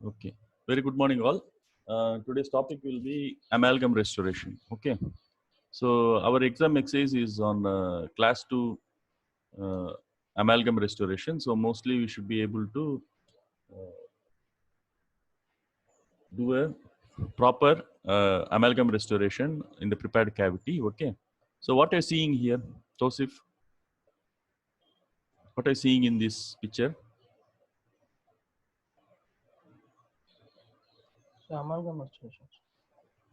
Okay. Very good morning, all. Today's topic will be amalgam restoration. Okay. So our exam exercise is on class 2 uh, amalgam restoration. So mostly we should be able to do a proper amalgam restoration in the prepared cavity. Okay. So what are you seeing here, Joseph? What are you seeing in this picture? Amalgam restoration.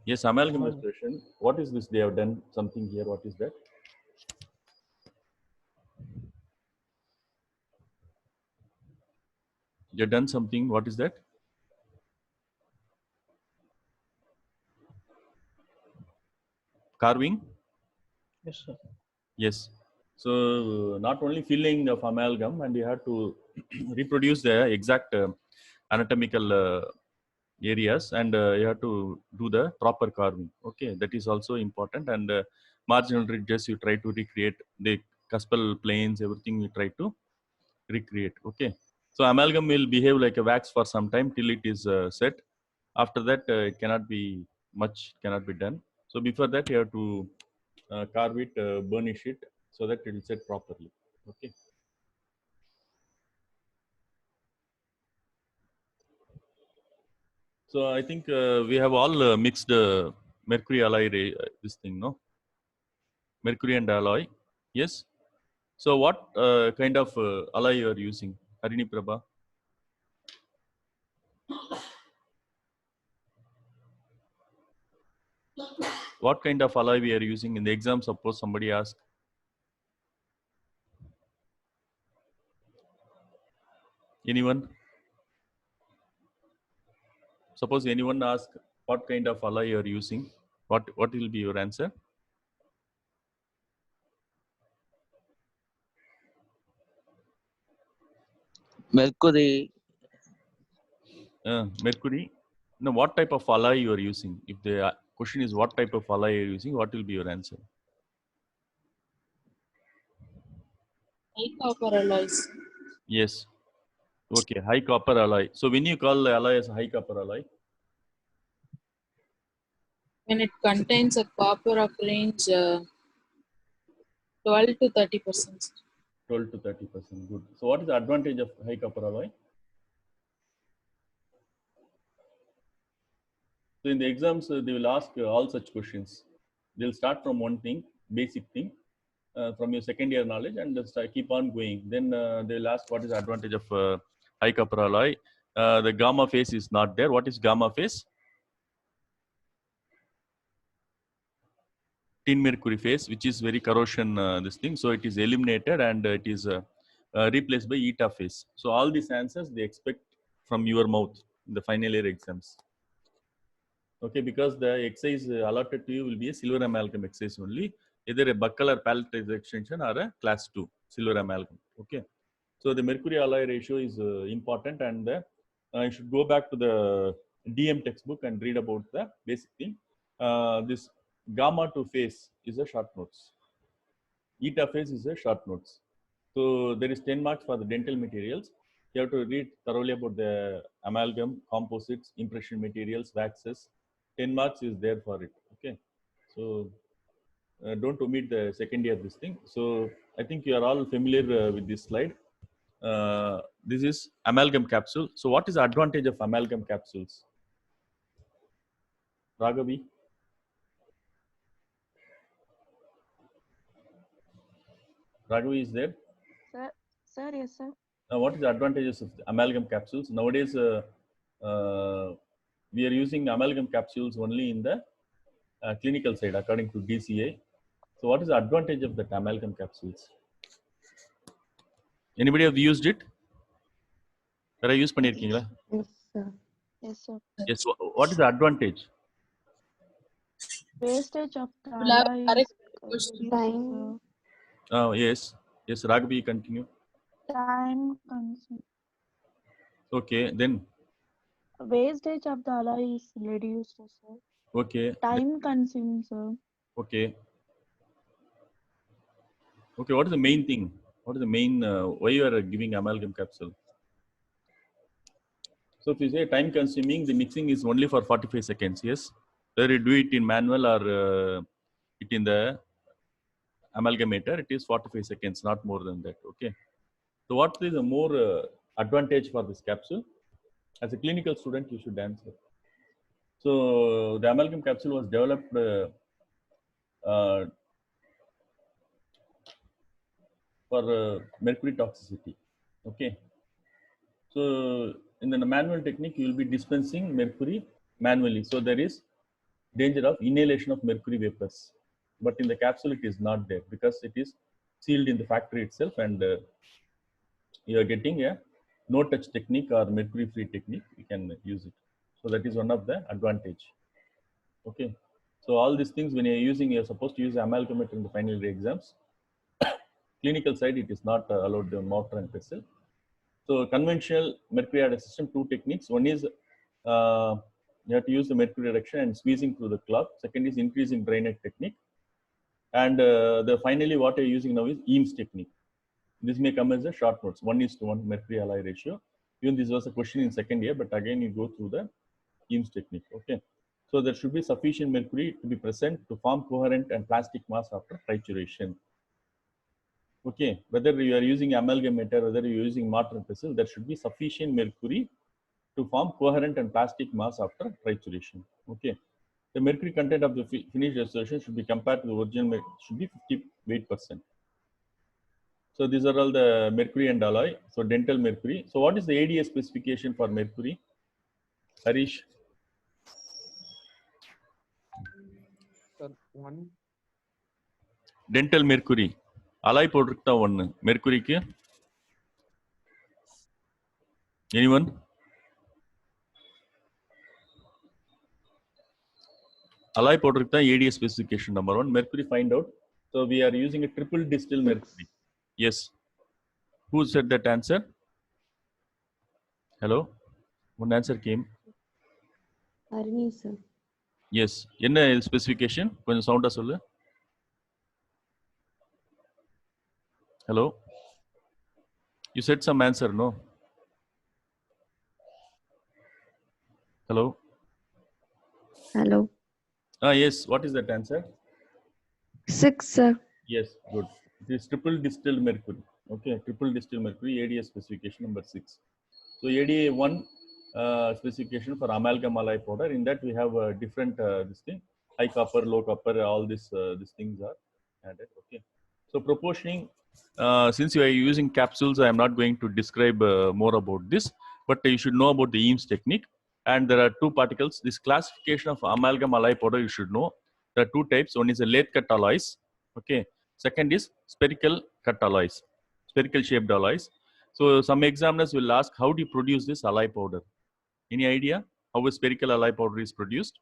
Yes, amalgam restoration. What is this? They have done something here. What is that? They have done something. What is that? Carving? Yes, sir. Yes. So not only filling of amalgam, and you have to reproduce the exact anatomical areas, and you have to do the proper carving. Okay, that is also important. And marginal ridges, you try to recreate the cuspal planes, everything you try to recreate. Okay. So amalgam will behave like a wax for some time till it is set. After that, it cannot be much, cannot be done. So before that, you have to carve it, burnish it, so that it will set properly. Okay. So I think we have all mixed mercury alloy this thing, no? Mercury and alloy. Yes. So what kind of alloy you are using, Harini Prabha? What kind of alloy we are using in the exam? Suppose somebody asks. Anyone? Suppose anyone asks what kind of alloy you are using. What will be your answer? Mercury. Mercury. No, what type of alloy you are using? If the question is what type of alloy you are using, what will be your answer? High copper alloys. Yes. Okay, high copper alloy. So when you call the alloy as high copper alloy, When it contains a copper of range 12 to 30%. 12 to 30%. Good. So what is the advantage of high copper alloy? So in the exams, they will ask all such questions. They'll start from one thing, basic thing, from your second year knowledge, and just keep on going. Then they'll ask what is the advantage of high copper alloy. The gamma phase is not there. What is gamma phase? Tin mercury phase, which is very corrosion this thing. So it is eliminated, and it is replaced by eta phase. So all these answers they expect from your mouth in the final year exams. Okay, because the exercise allotted to you will be a silver amalgam exercise only, either a buccal or palletized extension or a class 2 silver amalgam. Okay, so the mercury alloy ratio is important, and you should go back to the DM textbook and read about the basic thing. This gamma to phase is a short notes. Eta phase is a short notes. So there is 10 marks for the dental materials. You have to read thoroughly about the amalgam, composites, impression materials, waxes. 10 marks is there for it. Okay. So don't omit the second year this thing. So I think you are all familiar with this slide. This is amalgam capsule. So what is the advantage of amalgam capsules? Raghavi? Raghavi is there? Sir, yes, sir. What is the advantages of the amalgam capsules? Nowadays, we are using amalgam capsules only in the clinical side according to DCA. So what is the advantage of the amalgam capsules? Anybody have used it? Have use பண்ணிருக்கீங்களா? Yes, sir. Yes, sir. Yes. What is the advantage? Wastage of the We'll have a alloy correct is question. time. Yes. Yes, Raghavi, continue. Time consuming. Okay, then. Wastage of the alloy is reduced, sir. Okay. Time consuming, sir. Okay. Okay, what is the main thing? What is the main, why you are giving amalgam capsule? So if you say time consuming, the mixing is only for 45 seconds, yes. Whether you do it in manual or it in the amalgamator, it is 45 seconds, not more than that, okay. So what is the more advantage for this capsule? As a clinical student, you should answer. So the amalgam capsule was developed uh, for mercury toxicity, okay. So in the manual technique, you will be dispensing mercury manually. So there is danger of inhalation of mercury vapors. But in the capsule, it is not there because it is sealed in the factory itself, and you are getting a no-touch technique or mercury-free technique. You can use it. So that is one of the advantage. Okay. So all these things, when you're using, you're supposed to use amalgamator in the final year exams. Clinical side, it is not allowed the mortar and pestle. So conventional mercury adder system, two techniques. One is you have to use the mercury reduction and squeezing through the cloth. Second is increasing drainage technique. And the finally what you're using now is Eames technique. This may come as a short notes, 1:1 mercury alloy ratio. Even this was a question in second year, but again you go through the Eames technique. Okay. So there should be sufficient mercury to be present to form coherent and plastic mass after trituration. Okay, whether you are using amalgamator, whether you are using mortar and pestle, there should be sufficient mercury to form coherent and plastic mass after trituration. Okay, the mercury content of the finished restoration should be compared to the original, should be 58%. So these are all the mercury and alloy. So dental mercury. So what is the ADA specification for mercury? Harish? Sir, one. Dental mercury. Alloy போட்டிருக்கா ஒன்று mercuryக்கு. Anyone? Alloy போட்டிருக்கா ADA specification number 1. Mercury find out. So we are using a triple distilled mercury. Yes. Who said that answer? Hello? One answer came. Arni, sir. Yes. என்ன specification? கொஞ்சம் சவுண்டா சொல்லு. Hello? You said some answer, no? Hello? Hello. Yes. What is that answer? 6, sir. Yes, good. It is triple distilled mercury. Okay, triple distilled mercury, ADA specification number 6. So ADA 1 specification for amalgam alloy powder. In that we have different this thing, high copper, low copper, all these things are added. Okay. So proportioning, since you are using capsules, I am not going to describe more about this, but you should know about the Eames technique. And there are two particles. This classification of amalgam alloy powder you should know. There are two types. One is a lathe cut alloys. Okay. Second is spherical cut alloys, spherical shaped alloys. So some examiners will ask, how do you produce this alloy powder? Any idea how a spherical alloy powder is produced?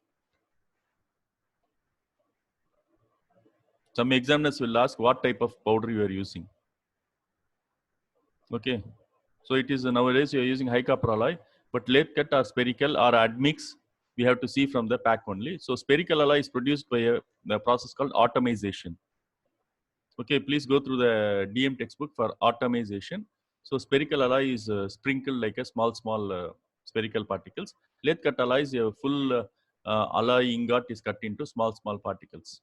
Some examiners will ask what type of powder you are using. Okay. So it is nowadays you are using high copper alloy, but lathe cut or spherical or admix, we have to see from the pack only. So spherical alloy is produced by the process called atomization. Okay, please go through the DM textbook for atomization. So spherical alloy is sprinkled like a small spherical particles. Lathe cut alloy is a full alloy ingot is cut into small particles.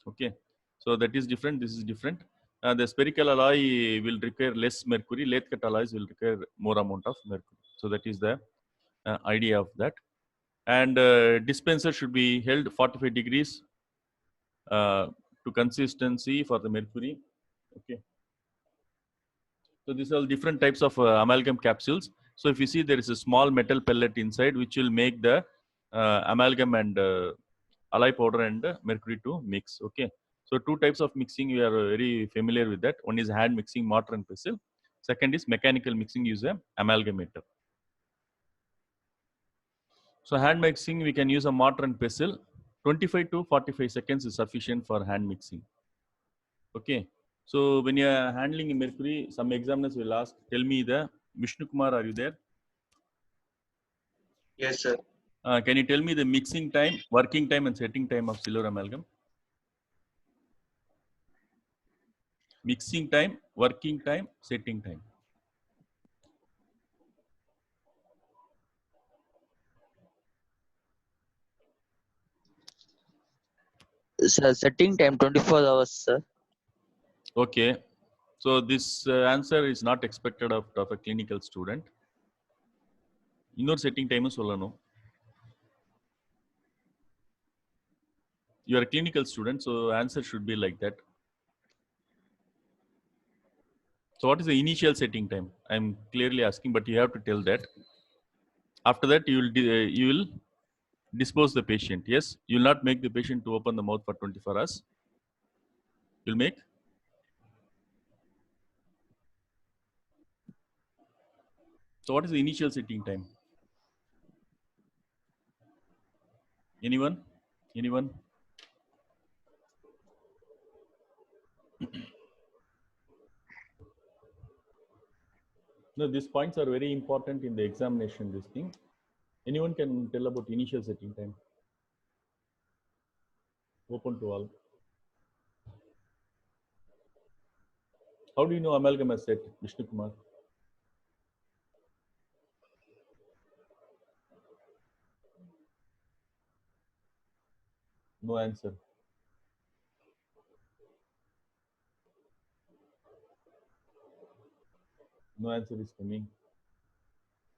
Okay, so that is different. This is different. The spherical alloy will require less mercury. Lathe cut alloys will require more amount of mercury. So that is the idea of that. And dispenser should be held 45 degrees to consistency for the mercury. Okay. So these are different types of amalgam capsules. So if you see, there is a small metal pellet inside which will make the amalgam and alloy powder and mercury to mix. Okay. So two types of mixing, we are very familiar with that. One is hand mixing, mortar and pestle. Second is mechanical mixing, use a amalgamator. So hand mixing, we can use a mortar and pestle. 25 to 45 seconds is sufficient for hand mixing. Okay. So when you are handling mercury, some examiners will ask, tell me the Vishnu Kumar, are you there? Yes, sir. Can you tell me the mixing time, working time and setting time of silver amalgam? Mixing time, working time, setting time. Sir, setting time 24 hours, sir. Okay. So this answer is not expected of a clinical student. இன்னொரு setting time சொல்லணும். You are a clinical student, so answer should be like that. So what is the initial setting time? I'm clearly asking, but you have to tell that. After that, you will dispose the patient. Yes, you will not make the patient to open the mouth for 24 hours. You'll make. So what is the initial setting time? Anyone? Anyone? No, these points are very important in the examination, this thing. Anyone can tell about initial setting time? Open to all. How do you know amalgam has set, Vishnu Kumar? No answer. No answer is coming.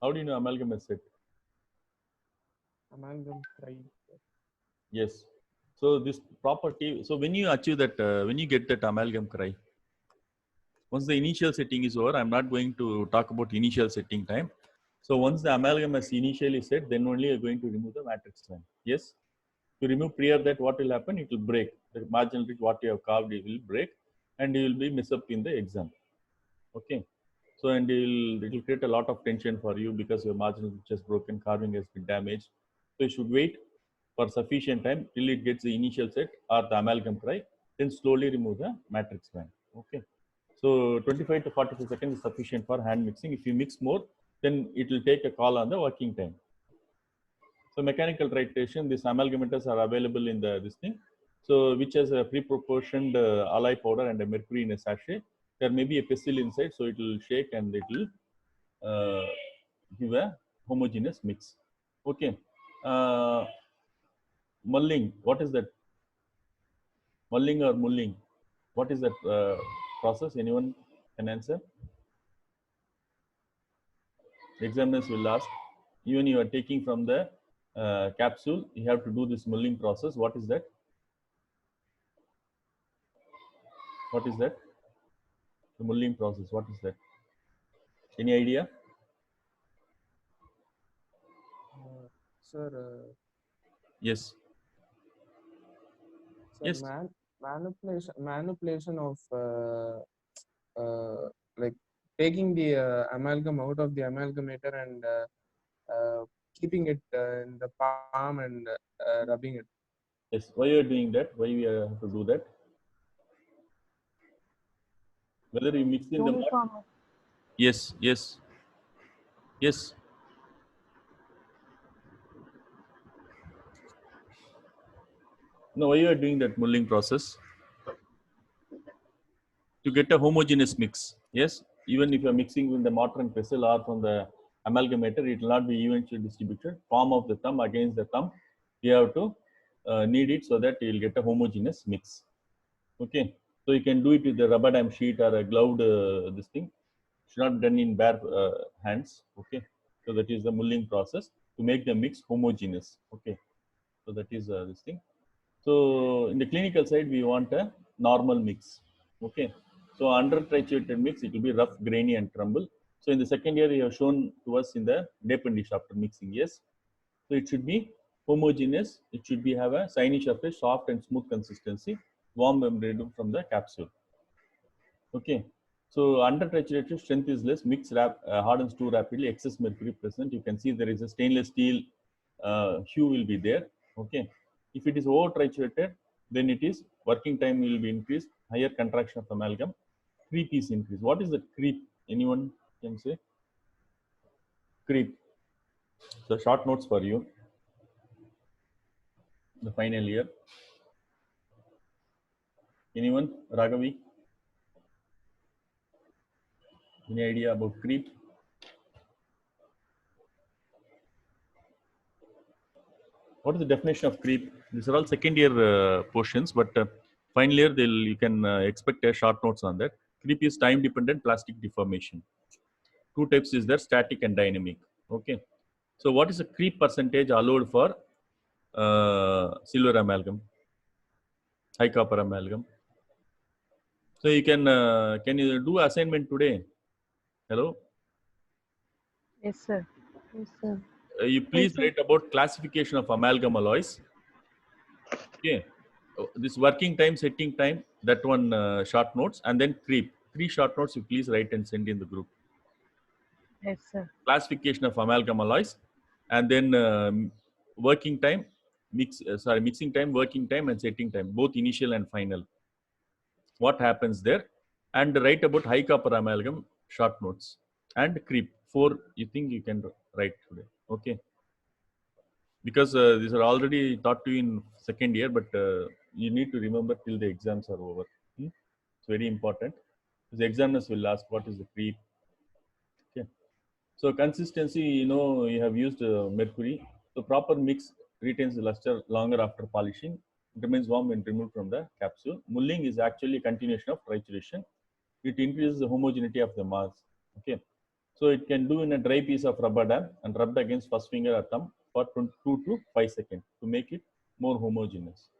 How do you know amalgam has set? Amalgam cry. Yes. So this property, so when you achieve that, when you get that amalgam cry, once the initial setting is over, I'm not going to talk about initial setting time. So once the amalgam is initially set, then only you're going to remove the matrix line. Yes. To remove prior that, what will happen? It will break. The marginal ridge, what you have carved, it will break, and you will be mess up in the exam. Okay. So and it will create a lot of tension for you because your marginal ridge has broken, carving has been damaged. So you should wait for sufficient time till it gets the initial set or the amalgam cry, then slowly remove the matrix band. Okay. So 25 to 45 seconds is sufficient for hand mixing. If you mix more, then it will take a call on the working time. So mechanical titration, these amalgamators are available in the this thing. So which has a pre-proportioned alloy powder and a mercury in a sachet. There may be a pestle inside, so it will shake and it will give a homogeneous mix. Okay. Mulling, what is that? Mulling or mulling? What is that process? Anyone can answer? Examiners will ask. Even you are taking from the capsule, you have to do this mulling process. What is that? What is that? The mulling process. What is that? Any idea? Sir, Yes. sir, Yes. manipulation of like taking the amalgam out of the amalgamator and keeping it in the palm and rubbing it. Yes. Why you are doing that? Why we have to do that? Whether you mix in the mud? Uniform. Yes. Yes. Yes. No. Why you are doing that mulling process? To get a homogeneous mix. Yes, even if you're mixing with the mortar and pestle or from the amalgamator, it will not be evenly distributed. Palm of the thumb against the thumb, you have to knead it so that you will get a homogeneous mix. Okay, so you can do it with the rubber dam sheet or a gloved this thing. It's not done in bare hands. Okay, so that is the mulling process to make the mix homogeneous. Okay, so that is this thing. So in the clinical side, we want a normal mix. Okay. So under triturated mix, it will be rough, grainy, and crumble. So in the second year, you have shown to us in the dip dish after mixing. Yes. So it should be homogeneous. It should be have a signage of a soft and smooth consistency, warm membrane from the capsule. Okay. So under triturated, strength is less. Mix hardens too rapidly. Excess mercury present. You can see there is a stainless steel hue will be there. Okay. If it is over triturated, then it is working time will be increased. Higher contraction of amalgam. Creep is increased. What is the creep? Anyone can say? Creep. So short notes for you. The final year. Anyone? Ragavi? Any idea about creep? What is the definition of creep? These are all second year portions, but final year you can expect a short notes on that. Creep is time dependent plastic deformation. Two types is there, static and dynamic. Okay. So what is the creep percentage allowed for silver amalgam, high copper amalgam? So you can you do assignment today? Hello. Yes, sir. Yes, sir. You please sir. write about classification of amalgam alloys. Okay. This working time, setting time, that one short notes, and then creep. 3 short notes you please write and send in the group. Yes, sir. Classification of amalgam alloys, and then working time, mixing time, working time, and setting time, both initial and final. What happens there? And write about high copper amalgam short notes and creep. 4 you think you can write today. Okay. Because these are already taught to you in second year, but you need to remember till the exams are over. It's very important. The examiners will ask what is the creep. Okay. So consistency, you have used mercury. So proper mix retains the luster longer after polishing. It remains warm when removed from the capsule. Mulling is actually a continuation of trituration. It increases the homogeneity of the mass. Okay. So it can do in a dry piece of rubber dam and rubbed against first finger or thumb for 2 to 5 seconds to make it more homogeneous.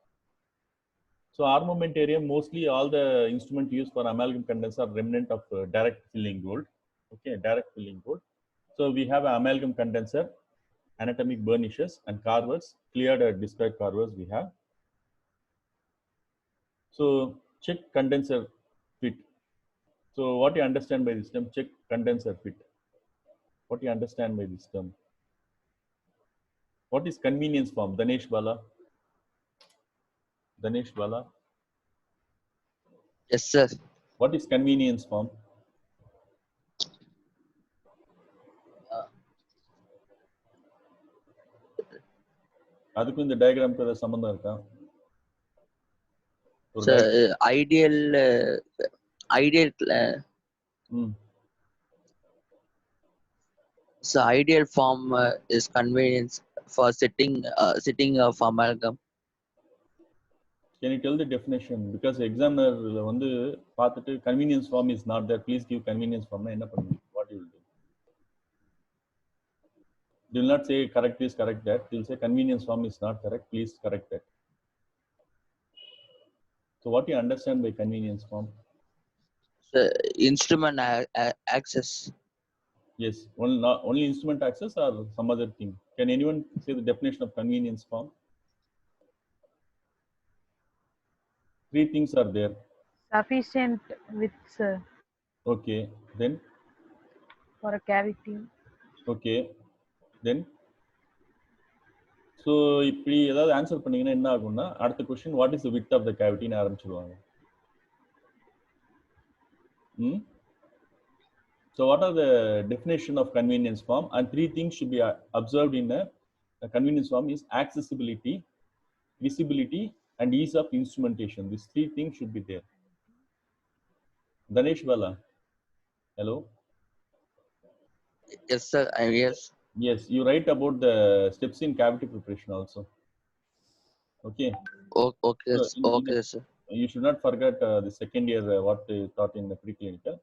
So armamentarium, mostly all the instrument used for amalgam condenser are remnant of direct filling gold. Okay, direct filling gold. So we have an amalgam condenser, anatomic burnishes and carvers, cleared described carvers we have. So check condenser fit. So what you understand by this term, check condenser fit? What you understand by this term? What is convenience form? Danesh Bala. Danesh Bala. Yes, sir. What is convenience form? அதுக்கும் இந்த டயக்ராம்க்கு ஏதாவது சம்பந்தம் இருக்கா? ஒரு So ideal so ideal form is convenience for sitting of amalgam. Can you tell the definition? Because examiner வந்து பார்த்துட்டு convenience form is not there. Please give convenience form. என்ன பண்ணுவீங்க? What you will do? They will not say correct this, correct that. They will say convenience form is not correct. Please correct that. So what you understand by convenience form? So instrument access. Yes, only instrument access or some other thing. Can anyone say the definition of convenience form? 3 things are there. Sufficient width, sir, Okay, then for a cavity. okay, then so இப்படி ஏதாவது answer பண்ணீங்கன்னா என்ன ஆகும்னா அடுத்த question what is the width of the கேவிட்டின்னு ஆரம்பிச்சிடுவாங்க. So what are the definition of convenience form? And 3 things should be observed in a convenience form is accessibility, visibility, and ease of instrumentation. These 3 things should be there. Danesh Bala. Hello. Yes, sir. Yes. Yes, you write about the steps in cavity preparation also. Okay. Okay. So Okay, sir. you should not forget the second year what they taught in the preclinical.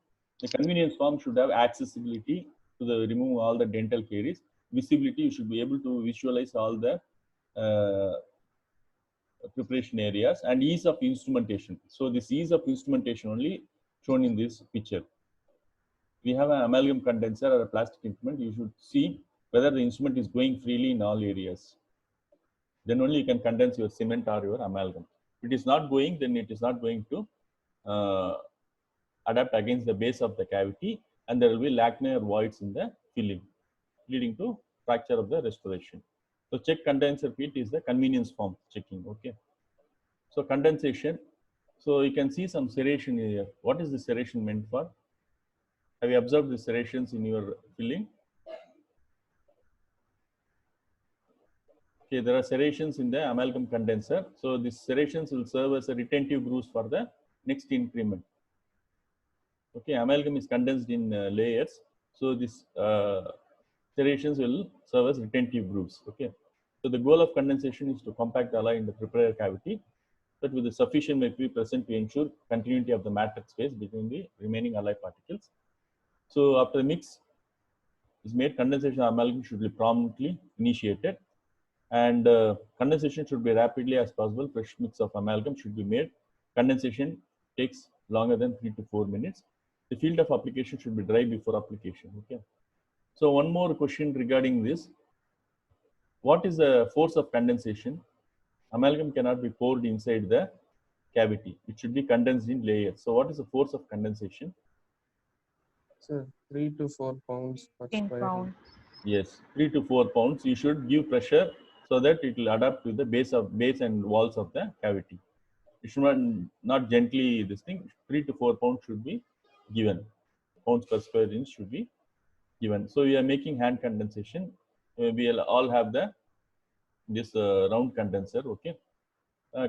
The convenience form should have accessibility to remove all the dental caries. Visibility, you should be able to visualize all the preparation areas, and ease of instrumentation. So this ease of instrumentation only shown in this picture. We have an amalgam condenser or a plastic instrument. You should see whether the instrument is going freely in all areas. Then only you can condense your cement or your amalgam. If it is not going, then it is not going to adapt against the base of the cavity, and there will be lacunar voids in the filling, leading to fracture of the restoration. So check condenser fit is the convenience form checking. Okay. So condensation. So you can see some serration here. What is the serration meant for? Have you observed the serrations in your filling? Okay, there are serrations in the amalgam condenser. So these serrations will serve as a retentive grooves for the next increment. Okay, amalgam is condensed in layers. So these serrations will serve as retentive grooves. Okay. So the goal of condensation is to compact the alloy in the preparator cavity, but with the sufficient mercury present to ensure continuity of the matrix phase between the remaining alloy particles. So after the mix is made, condensation of amalgam should be promptly initiated, and condensation should be rapidly as possible. Fresh mix of amalgam should be made. Condensation takes longer than 3 to 4 minutes. The field of application should be dry before application. Okay. So one more question regarding this. What is the force of condensation? Amalgam cannot be poured inside the cavity. It should be condensed in layers. So what is the force of condensation? So 3 to 4 pounds per 10 square. pounds. Yes, 3 to 4 pounds. You should give pressure so that it will adapt to the base and walls of the cavity. It should not gently this thing. 3 to 4 pounds should be given. Pounds per square inch should be given. So we are making hand condensation. We will all have this round condenser. Okay.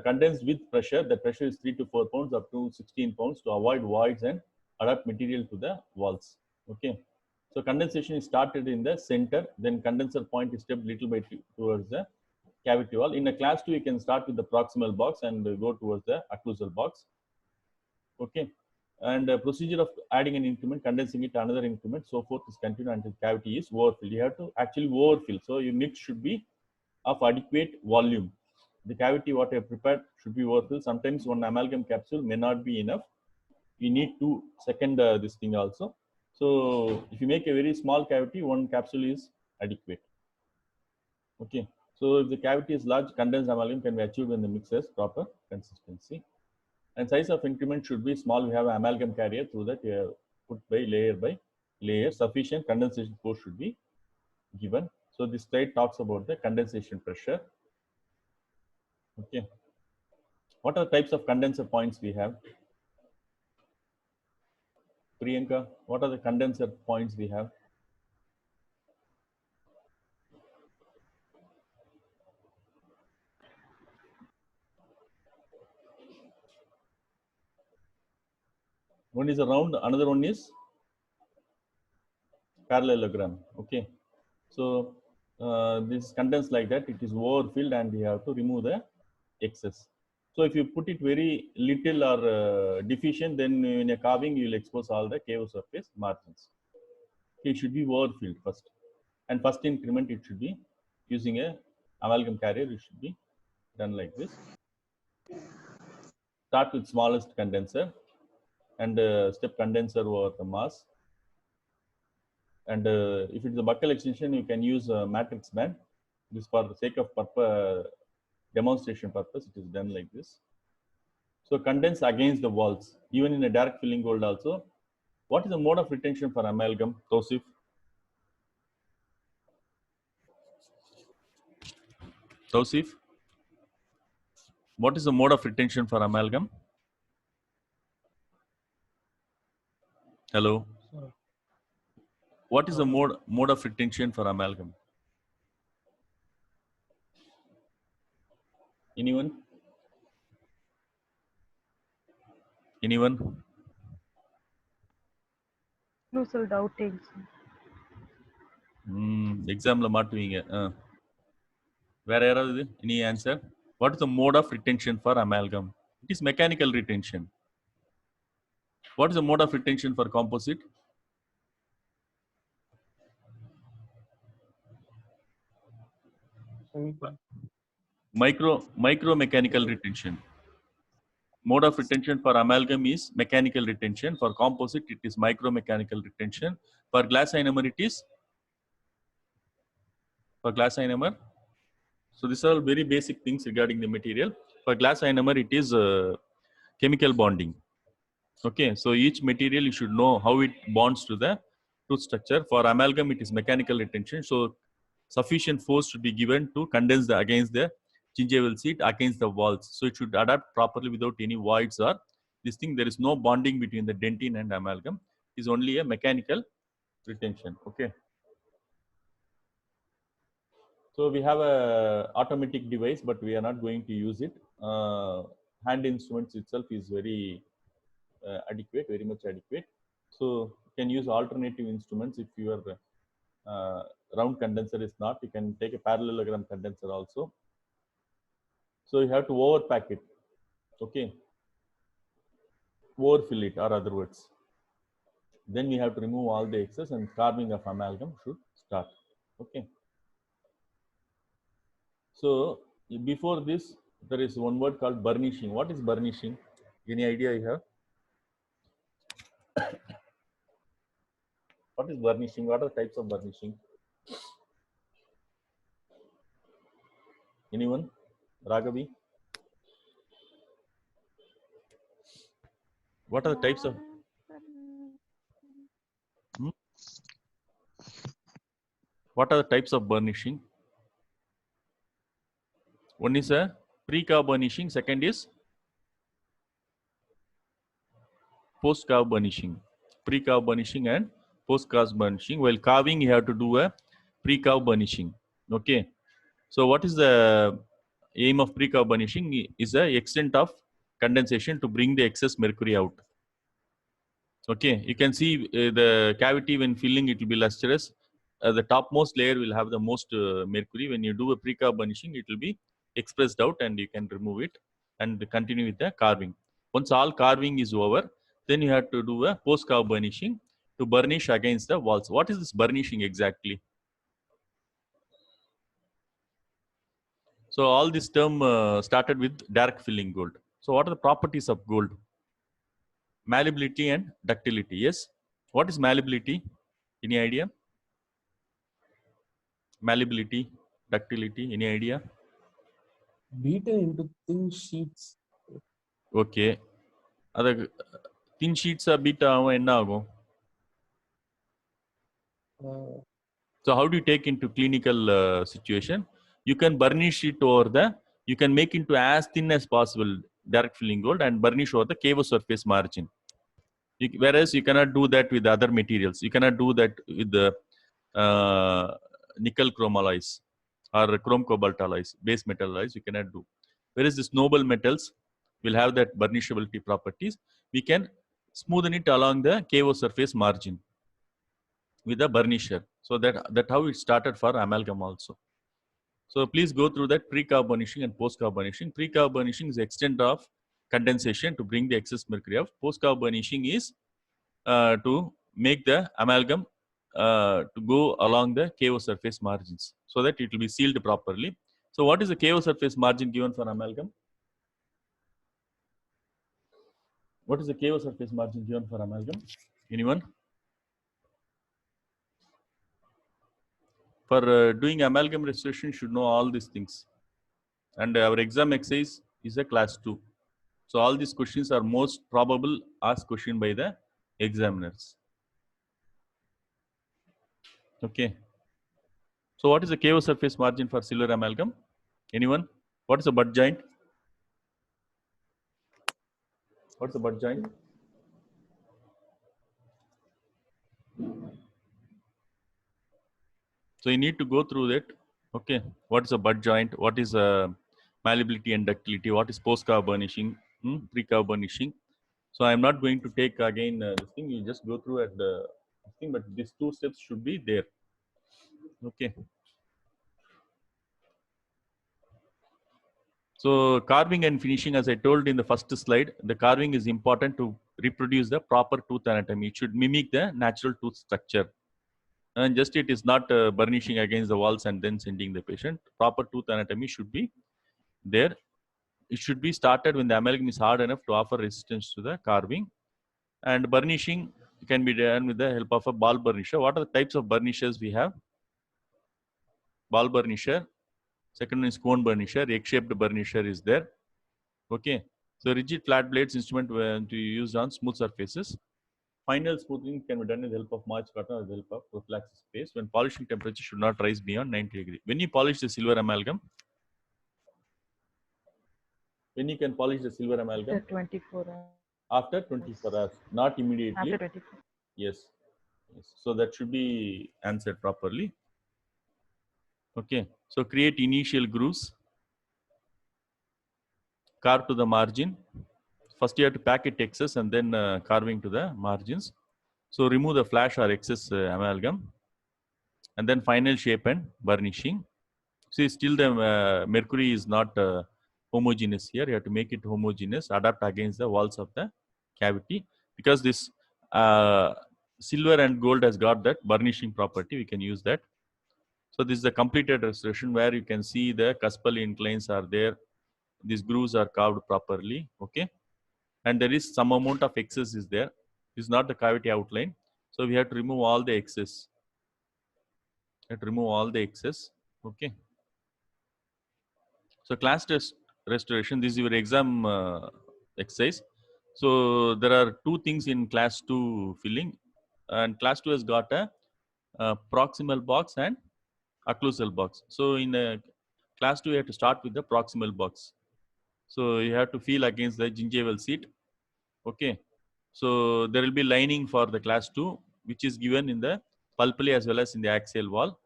Condensed with pressure. The pressure is 3 to 4 pounds up to 16 pounds to avoid voids and adapt material to the walls. Okay. So condensation is started in the center, then condenser point is stepped little by towards the cavity wall. In a class 2, you can start with the proximal box and go towards the occlusal box. Okay. And procedure of adding an increment, condensing it to another increment, so forth is continued until cavity is overfilled. You have to actually overfill. So your mix should be of adequate volume. The cavity what I have prepared should be overfilled. Sometimes one amalgam capsule may not be enough. You need to second this thing also. So if you make a very small cavity, one capsule is adequate. Okay. So if the cavity is large, condensed amalgam can be achieved when the mix has proper consistency. And size of increment should be small. We have an amalgam carrier through that put by layer. Sufficient condensation force should be given. So this slide talks about the condensation pressure. Okay. What are the types of condenser points we have? Priyanka, what are the condenser points we have? One is a round, another one is parallelogram. Okay. So this is condensed like that. It is overfilled and we have to remove the excess. So if you put it very little or deficient, then in a carving, you will expose all the cave surface margins. It should be overfilled first. And first increment, it should be using a amalgam carrier. It should be done like this. Start with smallest condenser and step condenser over the mass. And if it's a buckle extension, you can use a matrix band. This for the sake of demonstration purpose, it is done like this. So condense against the walls, even in a direct filling gold also. What is the mode of retention for amalgam, Tosif? Tosif, what is the mode of retention for amalgam? Hello. Sorry. What is the mode of retention for amalgam? Anyone? Anyone? No, sir, doubting. எக்ஸாம்ல மாட்டுவீங்க. வேற யாராவது any answer? What is the mode of retention for amalgam? It is mechanical retention. What is the mode of retention for composite? Micro mechanical retention. Mode of retention for amalgam is mechanical retention. For composite, it is micro mechanical retention. For glass ionomer, it is for glass ionomer. So these are all very basic things regarding the material. For glass ionomer, it is chemical bonding. Okay, so each material you should know how it bonds to the tooth structure. For amalgam, it is mechanical retention. So sufficient force should be given to condense against the gingival seat against the walls. So it should adapt properly without any voids or this thing. There is no bonding between the dentine and amalgam. It is only a mechanical retention. Okay. So we have a automatic device, but we are not going to use it. Hand instruments itself is very adequate, very much adequate. So you can use alternative instruments if your round condenser is not. You can take a parallelogram condenser also. So you have to overpack it, okay, overfill it, or other words. Then we have to remove all the excess and carving of amalgam should start, okay. So before this, there is one word called burnishing. What is burnishing? Any idea you have? What is burnishing? What are the types of burnishing? Anyone? Raghavi? What are the types of? What are the types of burnishing? One is a pre-carve burnishing. Second is post-carve burnishing. Pre-carve burnishing and post-carve burnishing. While carving, you have to do a pre-carve burnishing. Okay. So what is the aim of pre-carve burnishing? Is the extent of condensation to bring the excess mercury out. Okay, you can see the cavity when filling, it will be lustrous. The topmost layer will have the most mercury. When you do a pre-carve burnishing, it will be expressed out and you can remove it and continue with the carving. Once all carving is over, then you have to do a post-carve burnishing to burnish against the walls. What is this burnishing exactly? So all this term started with direct filling gold. So what are the properties of gold? Malleability and ductility. Yes. What is malleability? Any idea? Malleability, ductility, any idea? Beaten into thin sheets. Okay. அது thin sheets beat ஆகும் என்ன ஆகும்? So how do you take into clinical situation? You can burnish it over the, you can make into as thin as possible direct filling gold and burnish over the KO surface margin. Whereas you cannot do that with other materials. You cannot do that with the nickel chrome alloys or chrome cobalt alloys, base metal alloys, you cannot do. Whereas these noble metals will have that burnishability properties. We can smoothen it along the KO surface margin with a burnisher. So that how it started for amalgam also. So please go through that pre-carve burnishing and post-carve burnishing. Pre-carve burnishing is the extent of condensation to bring the excess mercury out. Post-carve burnishing is to make the amalgam to go along the KO surface margins so that it will be sealed properly. So what is the KO surface margin given for amalgam? What is the KO surface margin given for amalgam? Anyone? For doing amalgam restoration, you should know all these things. And our exam exercise is a class 2. So all these questions are most probable asked question by the examiners. Okay. So what is the KO surface margin for silver amalgam? Anyone? What is the butt joint? What's the butt joint? So you need to go through that. Okay. What is a butt joint? What is malleability and ductility? What is post-carve burnishing? Pre-carve burnishing. So I'm not going to take again this thing. You just go through at the thing, but these 2 steps should be there. Okay. So carving and finishing, as I told in the first slide, the carving is important to reproduce the proper tooth anatomy. It should mimic the natural tooth structure. And just it is not burnishing against the walls and then sending the patient. Proper tooth anatomy should be there. It should be started when the amalgam is hard enough to offer resistance to the carving. And burnishing can be done with the help of a ball burnisher. What are the types of burnishers we have? Ball burnisher. Second one is cone burnisher. Egg-shaped burnisher is there. Okay. So rigid flat blades instrument to use on smooth surfaces. Final smoothing can be done with the help of March cotton or with the help of prophylaxis paste when polishing temperature should not rise beyond 90 degrees. When you polish the silver amalgam, when you can polish the silver amalgam? After 24 hours. After 24 hours, not immediately. After 24. Yes. So that should be answered properly. Okay. So create initial grooves, carve to the margin. First you have to pack it excess and then carving to the margins. So remove the flash or excess amalgam. and then final shape and burnishing. See, still the mercury is not homogeneous here. You have to make it homogeneous, adapt against the walls of the cavity, because this silver and gold has got that burnishing property. We can use that. So this is the completed restoration where you can see the cuspal inclines are there. These grooves are carved properly. Okay. And there is some amount of excess is there. This is not the cavity outline. So we have to remove all the excess. We have to remove all the excess. Okay. So class test restoration, this is your exam exercise. So there are two things in class 2 filling, and class 2 has got a proximal box and occlusal box. So in class 2 you have to start with the proximal box. So you have to feel against the gingival seat. Okay. So there will be lining for the class 2, which is given in the pulpally as well as in the axial wall.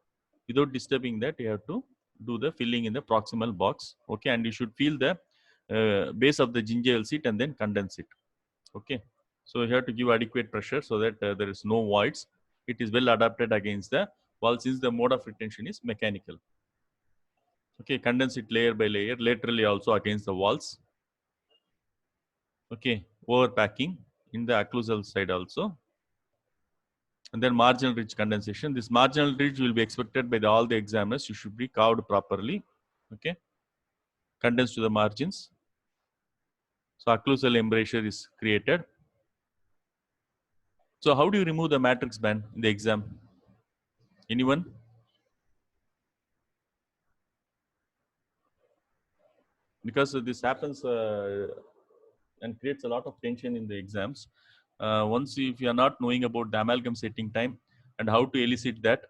Without disturbing that, you have to do the filling in the proximal box. Okay. And you should feel the base of the gingival seat and then condense it. Okay. So you have to give adequate pressure so that there is no voids. It is well adapted against the wall since the mode of retention is mechanical. Okay. Condense it layer by layer, laterally also against the walls. Okay. Overpacking in the occlusal side also. And then marginal ridge condensation. This marginal ridge will be expected by all the examiners. You should be carved properly. Okay. Condensed to the margins. So occlusal embrasure is created. So how do you remove the matrix band in the exam? Anyone? Because this happens and creates a lot of tension in the exams. If you are not knowing about the amalgam setting time and how to elicit that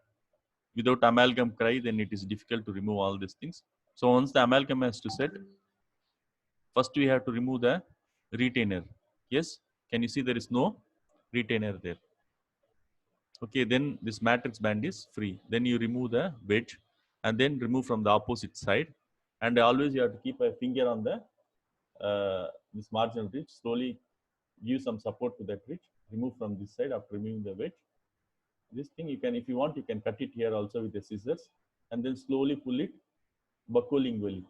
without amalgam cry, then it is difficult to remove all these things. So once the amalgam has to set, first we have to remove the retainer. Yes, can you see there is no retainer there? Okay, then this matrix band is free. Then you remove the wedge and then remove from the opposite side. And always you have to keep a finger on the this marginal ridge. Slowly give some support to that ridge. Remove from this side after removing the wedge. This thing you can, if you want, you can cut it here also with the scissors and then slowly pull it buccolingually.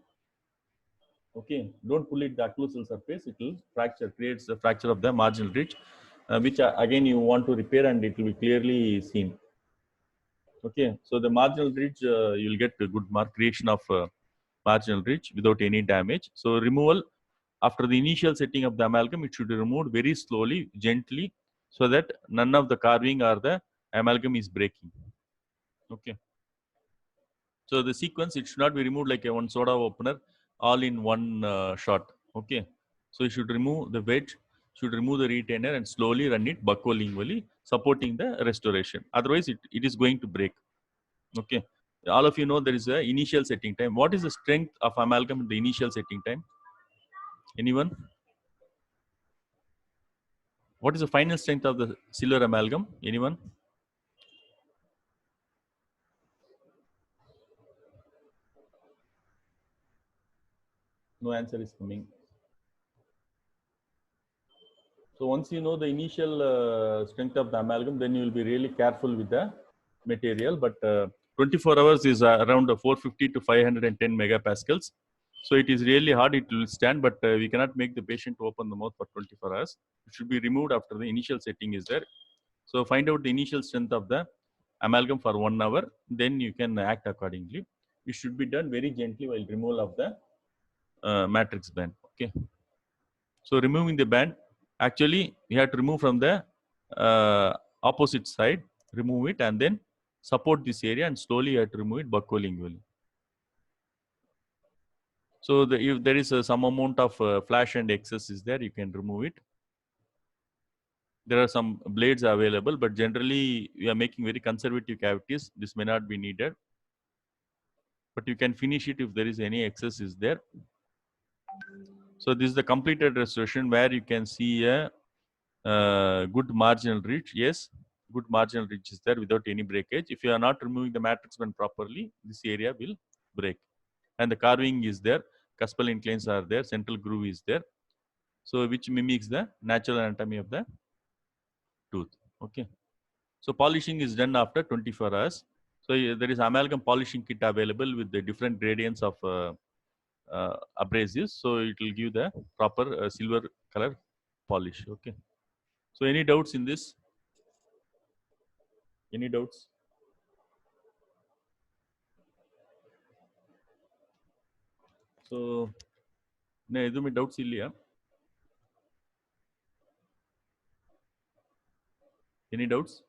Okay, don't pull it the occlusal surface, it will fracture, creates a fracture of the marginal ridge, which again you want to repair and it will be clearly seen. Okay, so the marginal ridge, you'll get a good mark, creation of marginal ridge without any damage. So removal after the initial setting of the amalgam, it should be removed very slowly, gently, so that none of the carving or the amalgam is breaking. Okay. So the sequence, it should not be removed like a one soda opener, all in one shot. Okay. So you should remove the wedge, should remove the retainer and slowly run it buccolingually, supporting the restoration. Otherwise, it is going to break. Okay. All of you know there is a initial setting time. What is the strength of amalgam in the initial setting time? Anyone? What is the final strength of the silver amalgam? Anyone? No answer is coming. So once you know the initial strength of the amalgam, then you will be really careful with the material. But 24 hours is around 450 to 510 megapascals. So it is really hard, it will stand, but we cannot make the patient open the mouth for 24 hours. It should be removed after the initial setting is there. So find out the initial strength of the amalgam for 1 hour, then you can act accordingly. It should be done very gently while removal of the matrix band. Okay. So removing the band, actually you have to remove from the opposite side, remove it and then support this area and slowly you have to remove it buccolingually. So if there is some amount of flash and excess is there, you can remove it. There are some blades available, but generally we are making very conservative cavities. This may not be needed, but you can finish it if there is any excess is there. So this is the completed restoration where you can see a good marginal ridge. Yes, good marginal ridge is there without any breakage. If you are not removing the matrix band properly, this area will break. And the carving is there, cuspal inclines are there, central groove is there. So which mimics the natural anatomy of the tooth. Okay. So polishing is done after 24 hours. So there is amalgam polishing kit available with the different gradients of abrasives. So it will give the proper silver color polish. Okay. So any doubts in this? Any doubts? So no doubts illiya? Any doubts?